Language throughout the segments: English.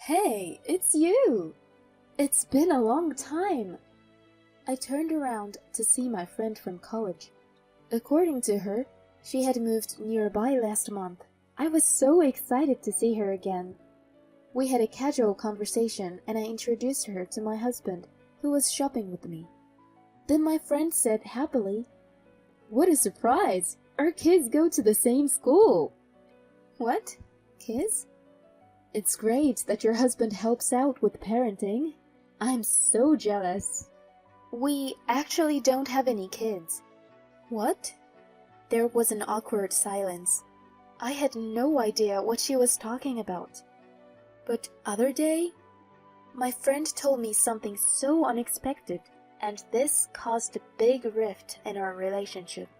Hey, it's you! It's been a long time! I turned around to see my friend from college. According to her, she had moved nearby last month. I was so excited to see her again. We had a casual conversation and I introduced her to my husband, who was shopping with me. Then my friend said happily, "What a surprise! Our kids go to the same school!" "What? Kids? It's great that your husband helps out with parenting. I'm so jealous." "We actually don't have any kids." "What?" There was an awkward silence. I had no idea what she was talking about. But other day, my friend told me something so unexpected, and this caused a big rift in our relationship.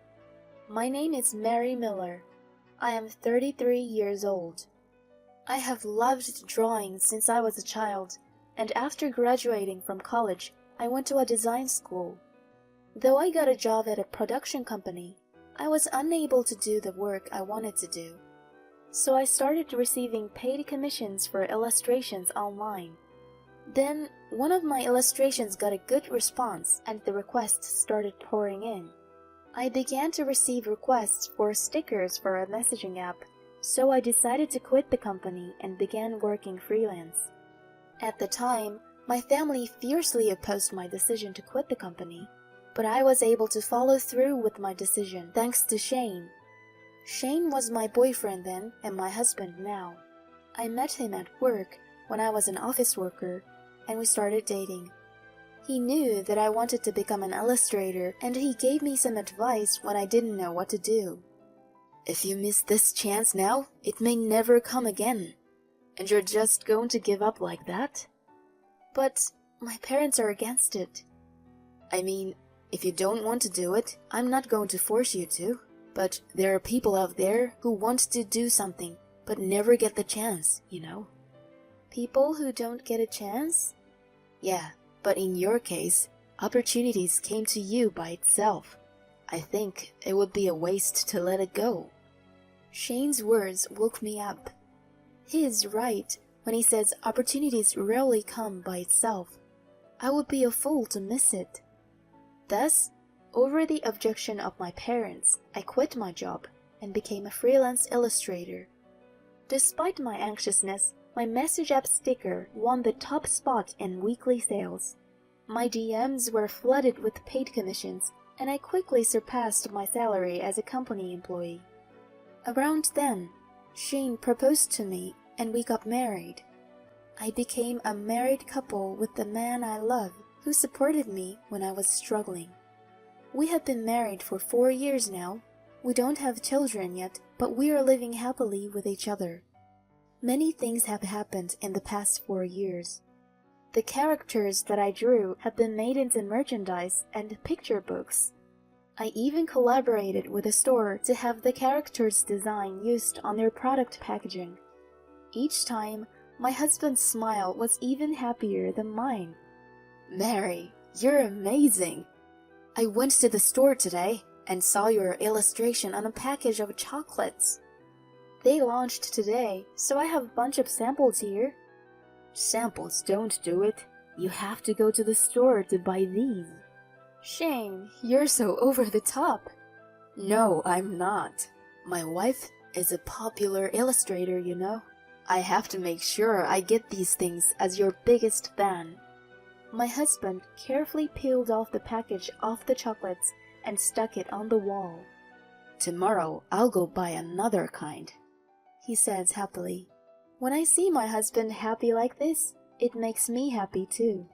My name is Mary Miller. I am 33 years old. I have loved drawing since I was a child, and after graduating from college, I went to a design school. Though I got a job at a production company, I was unable to do the work I wanted to do. So I started receiving paid commissions for illustrations online. Then, one of my illustrations got a good response and the requests started pouring in. I began to receive requests for stickers for a messaging app, so I decided to quit the company and began working freelance. At the time, my family fiercely opposed my decision to quit the company, but I was able to follow through with my decision thanks to Shane. Shane was my boyfriend then and my husband now. I met him at work when I was an office worker, and we started dating. He knew that I wanted to become an illustrator, and he gave me some advice when I didn't know what to do. "If you miss this chance now, it may never come again. And you're just going to give up like that?" "But my parents are against it." "I mean, if you don't want to do it, I'm not going to force you to. But there are people out there who want to do something, but never get the chance, you know." "People who don't get a chance?" "Yeah, but in your case, opportunities came to you by itself. I think it would be a waste to let it go." Shane's words woke me up. He is right when he says opportunities rarely come by itself. I would be a fool to miss it. Thus, over the objection of my parents, I quit my job and became a freelance illustrator. Despite my anxiousness, my message app sticker won the top spot in weekly sales. My DMs were flooded with paid commissions, and I quickly surpassed my salary as a company employee. Around then, Shane proposed to me and we got married. I became a married couple with the man I love, who supported me when I was struggling. We have been married for 4 years now. We don't have children yet, but we are living happily with each other. Many things have happened in the past 4 years. The characters that I drew have been made into merchandise and picture books. I even collaborated with a store to have the characters' design used on their product packaging. Each time, my husband's smile was even happier than mine. "Mary, you're amazing! I went to the store today and saw your illustration on a package of chocolates. They launched today, so I have a bunch of samples here." "Samples don't do it. You have to go to the store to buy these." "Shane, you're so over the top." "No, I'm not. My wife is a popular illustrator, you know. I have to make sure I get these things as your biggest fan." My husband carefully peeled off the package off the chocolates and stuck it on the wall. "Tomorrow I'll go buy another kind," he says happily. When I see my husband happy like this, it makes me happy too.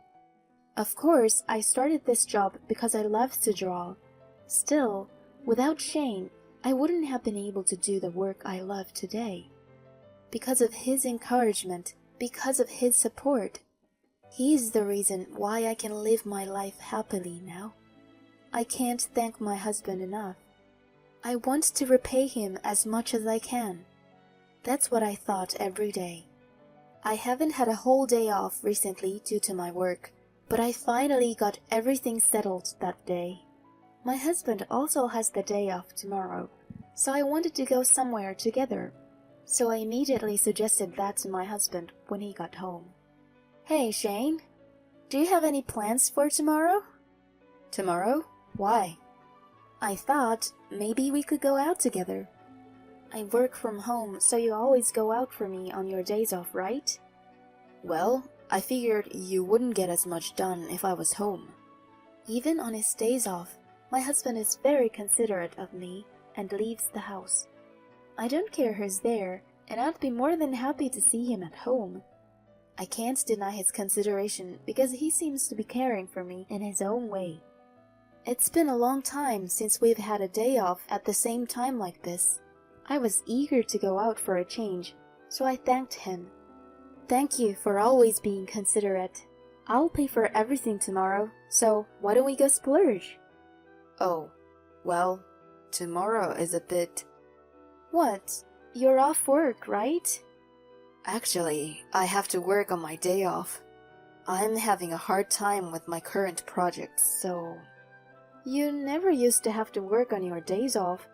Of course, I started this job because I love to draw. Still, without Shane, I wouldn't have been able to do the work I love today. Because of his encouragement, because of his support, he's the reason why I can live my life happily now. I can't thank my husband enough. I want to repay him as much as I can. That's what I thought every day. I haven't had a whole day off recently due to my work, but I finally got everything settled that day. My husband also has the day off tomorrow, so I wanted to go somewhere together. So I immediately suggested that to my husband when he got home. Hey, Shane, do you have any plans for tomorrow? Tomorrow? Why? I thought maybe we could go out together. I work from home, so you always go out for me on your days off, right? Well, I figured you wouldn't get as much done if I was home. Even on his days off, my husband is very considerate of me and leaves the house. I don't care who's there, and I'd be more than happy to see him at home. I can't deny his consideration because he seems to be caring for me in his own way. It's been a long time since we've had a day off at the same time like this. I was eager to go out for a change, so I thanked him. Thank you for always being considerate. I'll pay for everything tomorrow, so why don't we go splurge? Oh, well, tomorrow is a bit... What? You're off work, right? Actually, I have to work on my day off. I'm having a hard time with my current projects, so... You never used to have to work on your days off.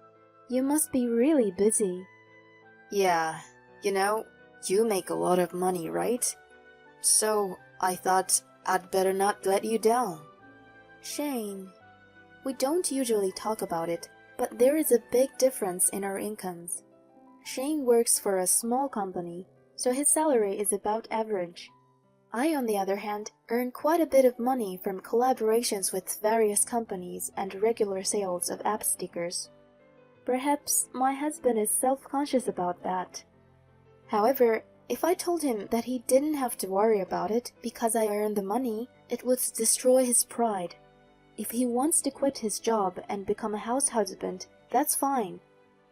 You must be really busy. Yeah, you make a lot of money, right? So I thought I'd better not let you down. Shane, we don't usually talk about it, but there is a big difference in our incomes. Shane works for a small company, so his salary is about average. I, on the other hand, earn quite a bit of money from collaborations with various companies and regular sales of app stickers. Perhaps my husband is self-conscious about that. However, if I told him that he didn't have to worry about it because I earn the money, it would destroy his pride. If he wants to quit his job and become a house husband, that's fine.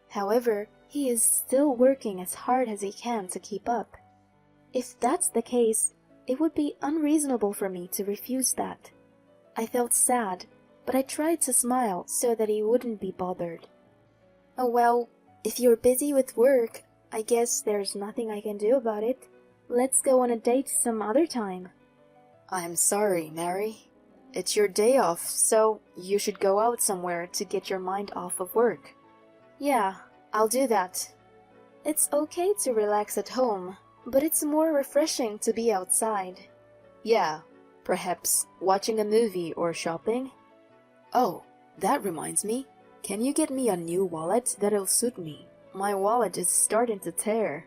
However, he is still working as hard as he can to keep up. If that's the case, it would be unreasonable for me to refuse that. I felt sad, but I tried to smile so that he wouldn't be bothered. Oh well, if you're busy with work, I guess there's nothing I can do about it. Let's go on a date some other time. I'm sorry, Mary. It's your day off, so you should go out somewhere to get your mind off of work. Yeah, I'll do that. It's okay to relax at home, but it's more refreshing to be outside. Yeah, perhaps watching a movie or shopping. Oh, that reminds me. Can you get me a new wallet that'll suit me? My wallet is starting to tear.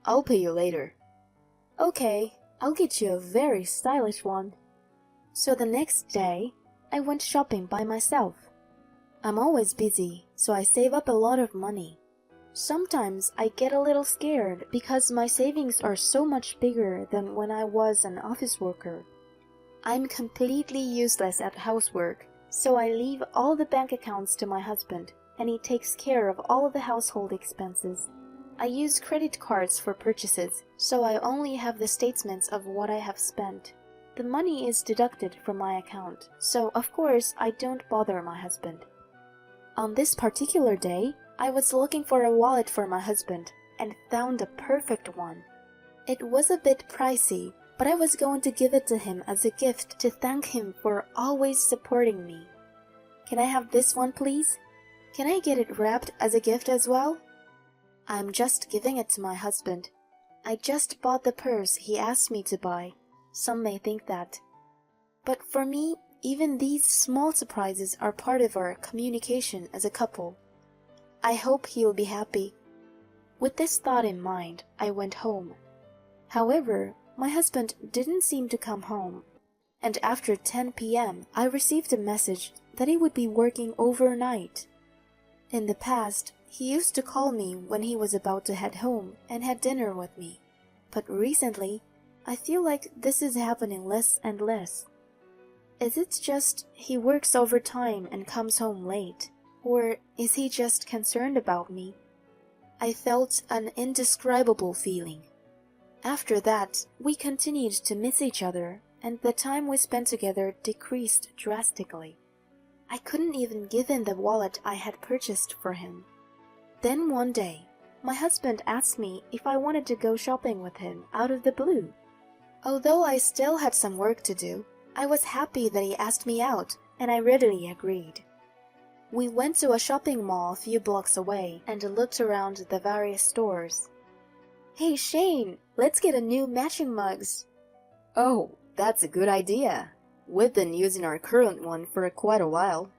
I'll pay you later. Okay, I'll get you a very stylish one. So the next day, I went shopping by myself. I'm always busy, so I save up a lot of money. Sometimes I get a little scared because my savings are so much bigger than when I was an office worker. I'm completely useless at housework, so I leave all the bank accounts to my husband, and he takes care of all of the household expenses. I use credit cards for purchases, so I only have the statements of what I have spent. The money is deducted from my account, so of course I don't bother my husband. On this particular day, I was looking for a wallet for my husband and found a perfect one. It was a bit pricey, but I was going to give it to him as a gift to thank him for always supporting me. Can I have this one, please? Can I get it wrapped as a gift as well? I'm just giving it to my husband. I just bought the purse he asked me to buy. Some may think that. But for me, even these small surprises are part of our communication as a couple. I hope he'll be happy. With this thought in mind, I went home. However, my husband didn't seem to come home, and after 10 p.m., I received a message that he would be working overnight. In the past, he used to call me when he was about to head home and have dinner with me, but recently, I feel like this is happening less and less. Is it just he works overtime and comes home late? Or is he just concerned about me? I felt an indescribable feeling. After that, we continued to miss each other, and the time we spent together decreased drastically. I couldn't even give him the wallet I had purchased for him. Then one day, my husband asked me if I wanted to go shopping with him out of the blue. Although I still had some work to do, I was happy that he asked me out, and I readily agreed. We went to a shopping mall a few blocks away and looked around the various stores. Hey Shane, let's get a new matching mugs. Oh, that's a good idea. We've been using our current one for quite a while.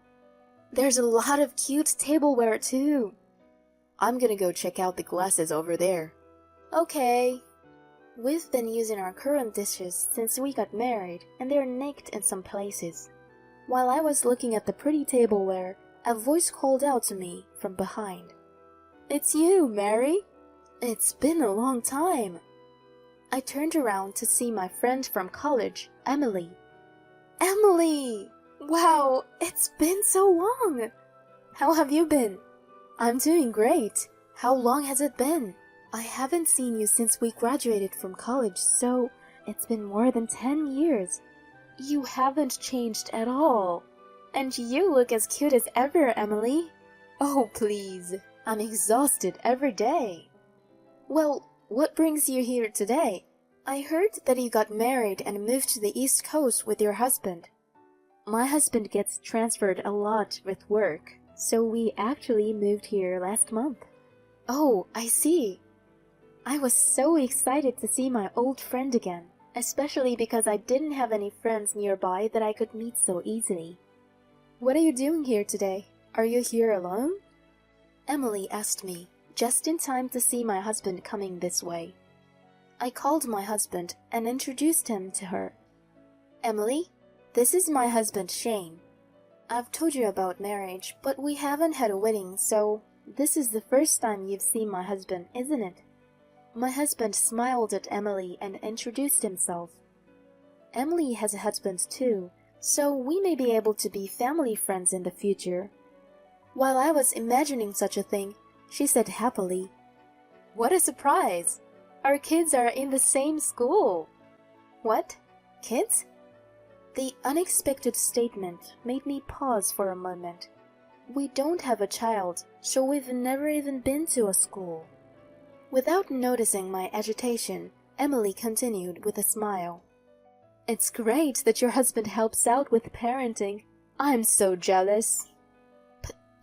There's a lot of cute tableware too. I'm gonna go check out the glasses over there. Okay. We've been using our current dishes since we got married, and they're nicked in some places. While I was looking at the pretty tableware, a voice called out to me from behind. It's you, Mary. It's been a long time. I turned around to see my friend from college, Emily. Emily! Wow, it's been so long! How have you been? I'm doing great. How long has it been? I haven't seen you since we graduated from college, so it's been more than 10 years. You haven't changed at all. And you look as cute as ever, Emily. Oh, please. I'm exhausted every day. Well, what brings you here today? I heard that you got married and moved to the East Coast with your husband. My husband gets transferred a lot with work, so we actually moved here last month. Oh, I see. I was so excited to see my old friend again, especially because I didn't have any friends nearby that I could meet so easily. What are you doing here today? Are you here alone? Emily asked me, just in time to see my husband coming this way. I called my husband and introduced him to her. Emily, this is my husband Shane. I've told you about marriage, but we haven't had a wedding, so this is the first time you've seen my husband, isn't it? My husband smiled at Emily and introduced himself. Emily has a husband too, so we may be able to be family friends in the future. While I was imagining such a thing, she said happily, What a surprise! Our kids are in the same school. What? Kids? The unexpected statement made me pause for a moment. We don't have a child, so we've never even been to a school. Without noticing my agitation, Emily continued with a smile. It's great that your husband helps out with parenting. I'm so jealous.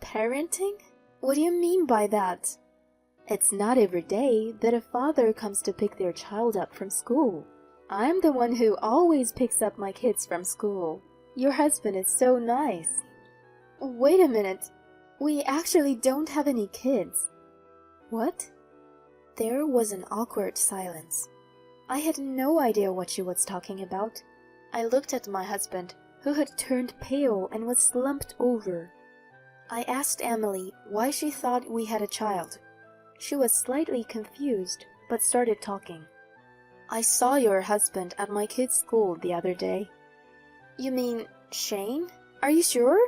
Parenting? What do you mean by that? It's not every day that a father comes to pick their child up from school. I'm the one who always picks up my kids from school. Your husband is so nice. Wait a minute. We actually don't have any kids. What? There was an awkward silence. I had no idea what she was talking about. I looked at my husband, who had turned pale and was slumped over. I asked Emily why she thought we had a child. She was slightly confused, but started talking. I saw your husband at my kid's school the other day. You mean Shane? Are you sure?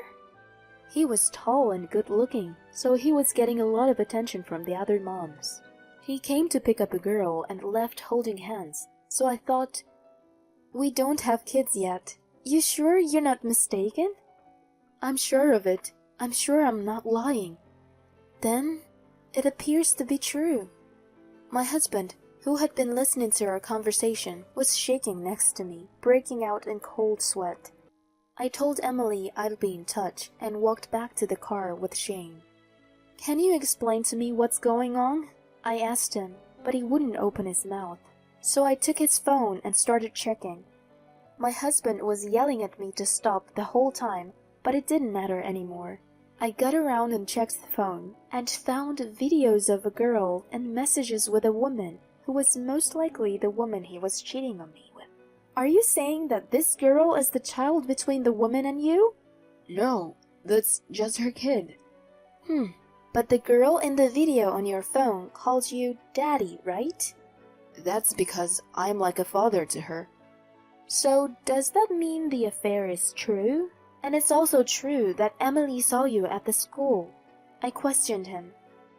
He was tall and good-looking, so he was getting a lot of attention from the other moms. He came to pick up a girl and left holding hands, so I thought, we don't have kids yet. You sure you're not mistaken? I'm sure of it. I'm sure I'm not lying. Then, it appears to be true. My husband, who had been listening to our conversation, was shaking next to me, breaking out in cold sweat. I told Emily I'd be in touch and walked back to the car with Shane. Can you explain to me what's going on? I asked him, but he wouldn't open his mouth. So I took his phone and started checking. My husband was yelling at me to stop the whole time, but it didn't matter anymore. I got around and checked the phone and found videos of a girl and messages with a woman who was most likely the woman he was cheating on me with. Are you saying that this girl is the child between the woman and you? No, that's just her kid. But the girl in the video on your phone calls you Daddy, right? That's because I'm like a father to her. So does that mean the affair is true? And it's also true that Emily saw you at the school. I questioned him,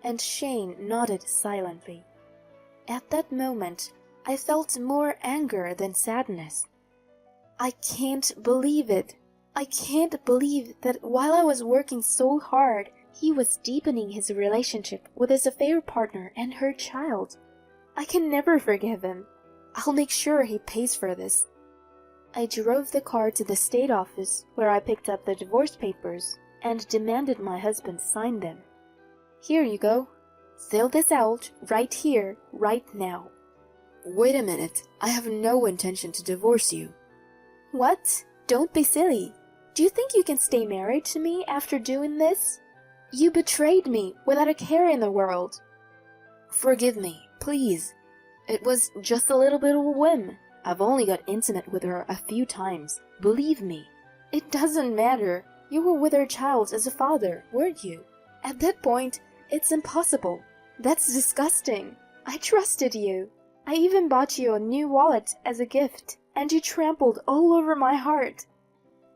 and Shane nodded silently. At that moment, I felt more anger than sadness. I can't believe it. I can't believe that while I was working so hard, he was deepening his relationship with his affair partner and her child. I can never forgive him. I'll make sure he pays for this. I drove the car to the state office where I picked up the divorce papers and demanded my husband sign them. Here you go. Fill this out right here, right now. Wait a minute, I have no intention to divorce you. What? Don't be silly. Do you think you can stay married to me after doing this? You betrayed me without a care in the world. Forgive me, please. It was just a little bit of a whim. I've only got intimate with her a few times. Believe me. It doesn't matter. You were with her child as a father, weren't you? At that point, it's impossible. That's disgusting. I trusted you. I even bought you a new wallet as a gift, and you trampled all over my heart.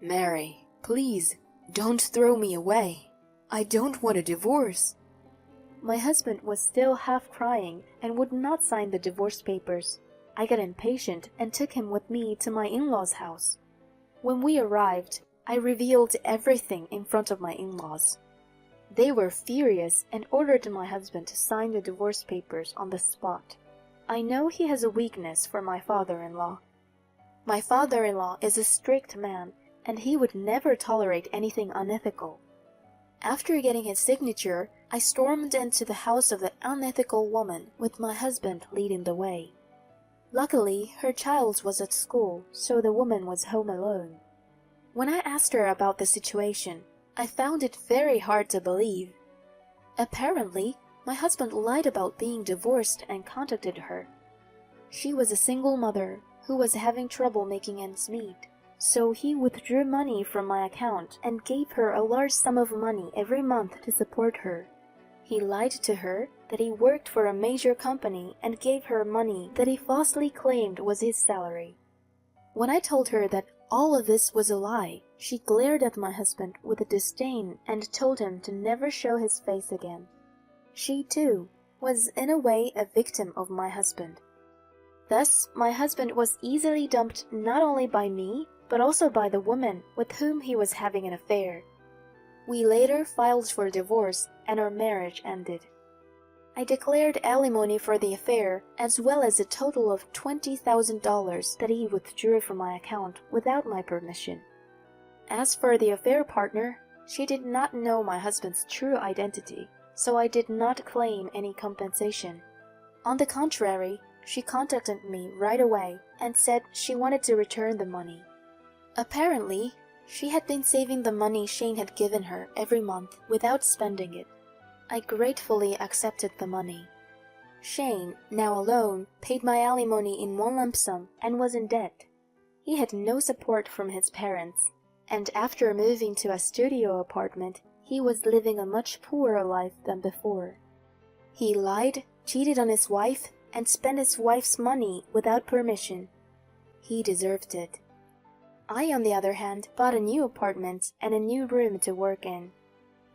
Mary, please, don't throw me away. I don't want a divorce. My husband was still half crying and would not sign the divorce papers. I got impatient and took him with me to my in-laws' house. When we arrived, I revealed everything in front of my in-laws. They were furious and ordered my husband to sign the divorce papers on the spot. I know he has a weakness for my father-in-law. My father-in-law is a strict man, and he would never tolerate anything unethical. After getting his signature, I stormed into the house of the unethical woman with my husband leading the way. Luckily, her child was at school, so the woman was home alone. When I asked her about the situation, I found it very hard to believe. Apparently, my husband lied about being divorced and contacted her. She was a single mother who was having trouble making ends meet, so he withdrew money from my account and gave her a large sum of money every month to support her. He lied to her that he worked for a major company and gave her money that he falsely claimed was his salary. When I told her that all of this was a lie, she glared at my husband with a disdain and told him to never show his face again. She, too, was in a way a victim of my husband. Thus, my husband was easily dumped not only by me, but also by the woman with whom he was having an affair. We later filed for divorce and our marriage ended. I declared alimony for the affair, as well as a total of $20,000 that he withdrew from my account without my permission. As for the affair partner, she did not know my husband's true identity, so I did not claim any compensation. On the contrary, she contacted me right away and said she wanted to return the money. Apparently, she had been saving the money Shane had given her every month without spending it. I gratefully accepted the money. Shane, now alone, paid my alimony in one lump sum and was in debt. He had no support from his parents, and after moving to a studio apartment, he was living a much poorer life than before. He lied, cheated on his wife, and spent his wife's money without permission. He deserved it. I, on the other hand, bought a new apartment and a new room to work in.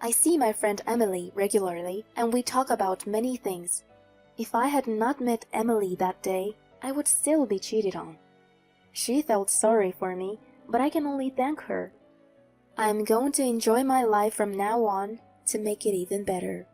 I see my friend Emily regularly, and we talk about many things. If I had not met Emily that day, I would still be cheated on. She felt sorry for me, but I can only thank her. I am going to enjoy my life from now on to make it even better.